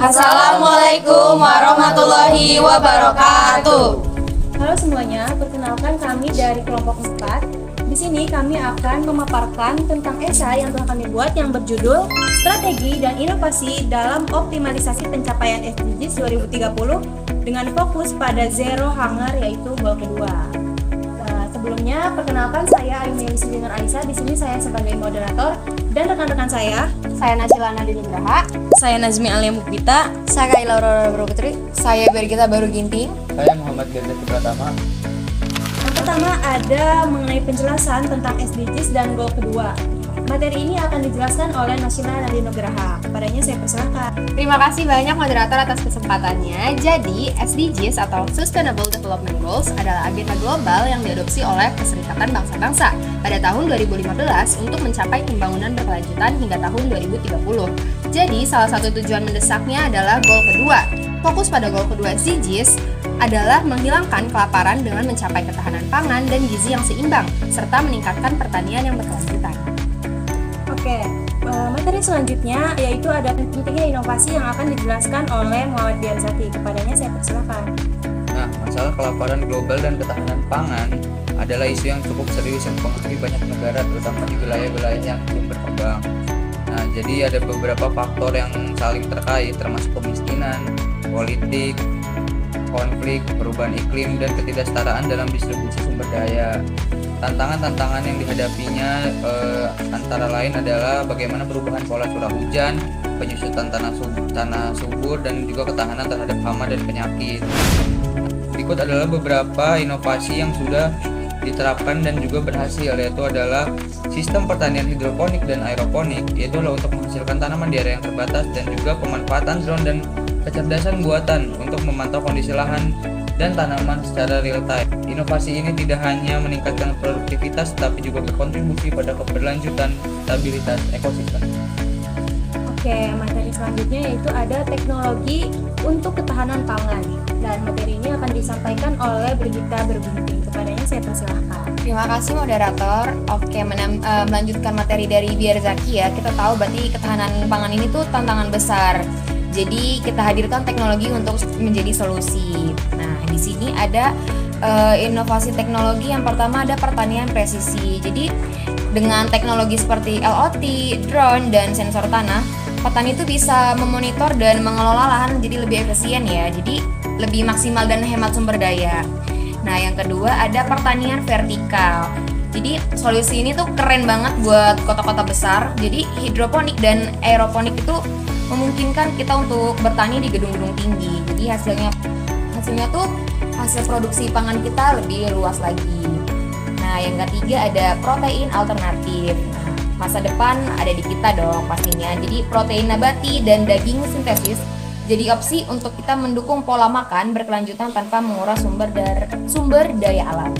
Assalamualaikum warahmatullahi wabarakatuh. Halo semuanya, perkenalkan kami dari kelompok 4. Di sini kami akan memaparkan tentang esai yang telah kami buat yang berjudul Strategi dan Inovasi dalam Optimalisasi Pencapaian SDGs 2030 dengan fokus pada Zero Hunger, yaitu goal kedua. Sebelumnya, perkenalkan saya Ayumi Yusuf Aisyah. Di sini saya sebagai moderator dan rekan-rekan saya Nasila Nadine Nugraha. Saya Nazmi Alia Mukbita. Saya Kaila Aurora Putri. Saya Bergita Baru Ginting. Saya Muhammad Gazali Pratama. Yang pertama ada mengenai penjelasan tentang SDGs dan goal kedua. Materi ini akan dijelaskan oleh Nasila Nadine Nugraha. Kepadanya saya persilahkan. Terima kasih banyak moderator atas kesempatannya. Jadi, SDGs atau Sustainable Development Goals adalah agenda global yang diadopsi oleh Perserikatan Bangsa-Bangsa pada tahun 2015 untuk mencapai pembangunan berkelanjutan hingga tahun 2030. Jadi, salah satu tujuan mendesaknya adalah goal kedua. Fokus pada goal kedua SDGs adalah menghilangkan kelaparan dengan mencapai ketahanan pangan dan gizi yang seimbang, serta meningkatkan pertanian yang berkelanjutan. Oke, materi selanjutnya yaitu ada pentingnya inovasi yang akan dijelaskan oleh Muhammad Biarzaki. Kepadanya saya persilakan. Nah, masalah kelaparan global dan ketahanan pangan adalah isu yang cukup serius yang mempengaruhi banyak negara, terutama di wilayah-wilayah yang belum berkembang. Nah, jadi ada beberapa faktor yang saling terkait, termasuk kemiskinan, politik, konflik, perubahan iklim, dan ketidaksetaraan dalam distribusi sumber daya. Tantangan-tantangan yang dihadapinya antara lain adalah bagaimana perubahan pola curah hujan, penyusutan tanah subur, dan juga ketahanan terhadap hama dan penyakit. Berikut adalah beberapa inovasi yang sudah diterapkan dan juga berhasil, yaitu adalah sistem pertanian hidroponik dan aeroponik, yaitu adalah untuk menghasilkan tanaman di area yang terbatas, dan juga pemanfaatan drone dan kecerdasan buatan untuk memantau kondisi lahan dan tanaman secara real time. Inovasi ini tidak hanya meningkatkan produktivitas, tapi juga berkontribusi pada keberlanjutan stabilitas ekosistem. Oke, materi selanjutnya yaitu ada teknologi untuk ketahanan pangan. Dan materi ini akan disampaikan oleh Bergita Berginting. Kepadanya saya persilahkan. Terima kasih moderator. Oke, melanjutkan materi dari Biarzaki ya. Kita tahu berarti ketahanan pangan ini tuh tantangan besar. Jadi kita hadirkan teknologi untuk menjadi solusi. Nah, di sini ada inovasi teknologi. Yang pertama ada pertanian presisi. Jadi dengan teknologi seperti LOT, drone, dan sensor tanah, petani itu bisa memonitor dan mengelola lahan jadi lebih efisien ya. Jadi lebih maksimal dan hemat sumber daya. Nah, yang kedua ada pertanian vertikal. Jadi solusi ini tuh keren banget buat kota-kota besar. Jadi hidroponik dan aeroponik itu memungkinkan kita untuk bertani di gedung-gedung tinggi. Jadi hasilnya tuh hasil produksi pangan kita lebih luas lagi. Nah, yang ketiga ada protein alternatif. Nah, masa depan ada di kita dong pastinya. Jadi protein nabati dan daging sintesis jadi opsi untuk kita mendukung pola makan berkelanjutan tanpa menguras sumber daya alam.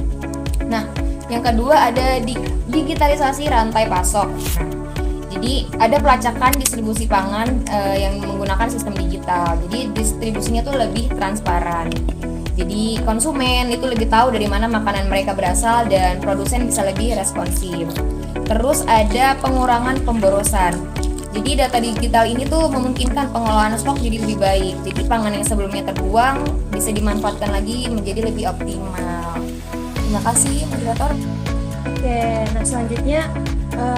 Nah, yang kedua ada digitalisasi rantai pasok. Nah, jadi ada pelacakan distribusi pangan yang menggunakan sistem digital. Jadi distribusinya tuh lebih transparan. Jadi konsumen itu lebih tahu dari mana makanan mereka berasal dan produsen bisa lebih responsif. Terus ada pengurangan pemborosan. Jadi data digital ini tuh memungkinkan pengelolaan stok jadi lebih baik. Jadi pangan yang sebelumnya terbuang bisa dimanfaatkan lagi menjadi lebih optimal. Terima kasih moderator. Oke, nah selanjutnya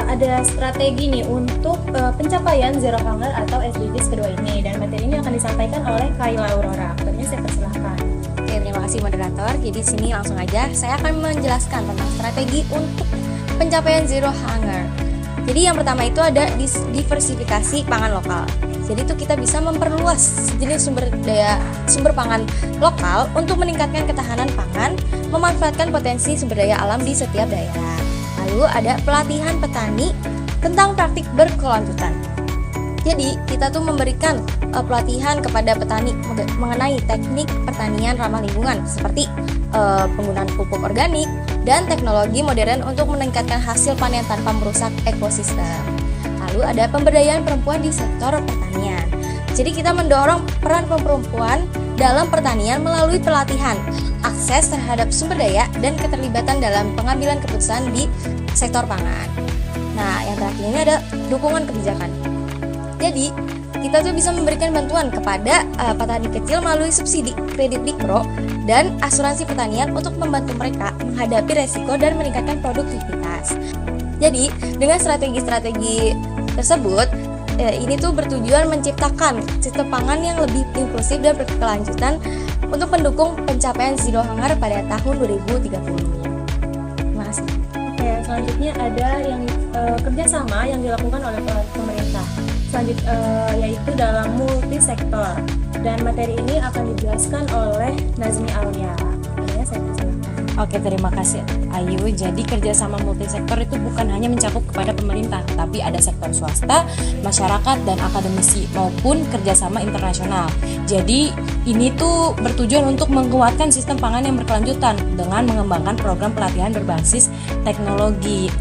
ada strategi nih untuk pencapaian Zero Hunger atau SDGs kedua ini, dan materi ini akan disampaikan oleh Kaila Aurora. Kepadanya saya persilahkan. Oke, terima kasih moderator. Jadi sini langsung aja saya akan menjelaskan tentang strategi untuk pencapaian Zero Hunger. Jadi yang pertama itu ada diversifikasi pangan lokal. Jadi itu kita bisa memperluas jenis sumber pangan lokal untuk meningkatkan ketahanan pangan, memanfaatkan potensi sumber daya alam di setiap daerah. Lalu ada pelatihan petani tentang praktik berkelanjutan. Jadi kita tuh memberikan pelatihan kepada petani mengenai teknik pertanian ramah lingkungan seperti penggunaan pupuk organik dan teknologi modern untuk meningkatkan hasil panen tanpa merusak ekosistem. Lalu ada pemberdayaan perempuan di sektor pertanian. Jadi kita mendorong peran perempuan dalam pertanian melalui pelatihan, akses terhadap sumber daya, dan keterlibatan dalam pengambilan keputusan di sektor pangan. Nah, yang terakhir ini ada dukungan kebijakan. Jadi kita tuh bisa memberikan bantuan kepada petani kecil melalui subsidi kredit mikro dan asuransi pertanian untuk membantu mereka menghadapi resiko dan meningkatkan produktivitas. Jadi, dengan strategi-strategi tersebut, ini tuh bertujuan menciptakan sistem pangan yang lebih inklusif dan berkelanjutan untuk mendukung pencapaian zero hunger pada tahun 2030. Terima kasih. Oke, selanjutnya ada yang kerjasama yang dilakukan oleh pemerintah. Yaitu dalam multisektor, dan materi ini akan dijelaskan oleh Nazmi Alia. Saya persilakan. Oke, terima kasih Ayu. Jadi kerjasama multisektor itu bukan hanya mencakup kepada pemerintah, tapi ada sektor swasta, masyarakat, dan akademisi maupun kerjasama internasional. Jadi ini tuh bertujuan untuk menguatkan sistem pangan yang berkelanjutan dengan mengembangkan program pelatihan berbasis teknologi.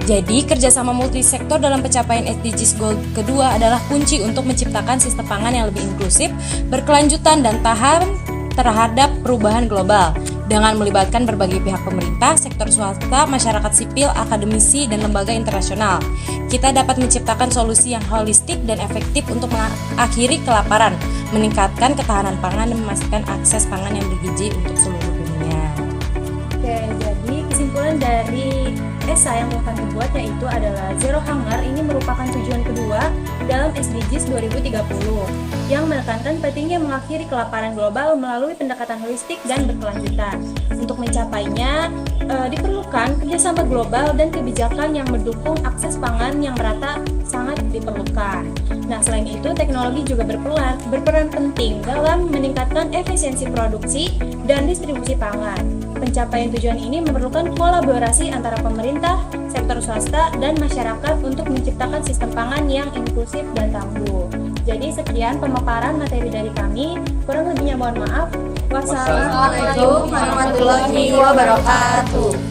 Jadi, kerjasama multisektor dalam pencapaian SDGs Goal kedua adalah kunci untuk menciptakan sistem pangan yang lebih inklusif, berkelanjutan, dan tahan terhadap perubahan global dengan melibatkan berbagai pihak pemerintah, sektor swasta, masyarakat sipil, akademisi, dan lembaga internasional. Kita dapat menciptakan solusi yang holistik dan efektif untuk mengakhiri kelaparan, meningkatkan ketahanan pangan, dan memastikan akses pangan yang bergizi untuk seluruh dunia. Oke, jadi kesimpulan dari esai yang akan dibuat yaitu adalah Zero Hunger ini merupakan tujuan kedua dalam SDGs 2030 yang menekankan pentingnya mengakhiri kelaparan global melalui pendekatan holistik dan berkelanjutan. Untuk mencapainya diperlukan kerjasama global dan kebijakan yang mendukung akses pangan yang merata sangat diperlukan. Nah, selain itu teknologi juga berperan penting dalam meningkatkan efisiensi produksi dan distribusi pangan. Pencapaian tujuan ini memerlukan kolaborasi antara pemerintah, sektor swasta, dan masyarakat untuk menciptakan sistem pangan yang inklusif dan tangguh. Jadi sekian pemaparan materi dari kami. Kurang lebihnya mohon maaf. Wassalamualaikum Warahmatullahi wabarakatuh.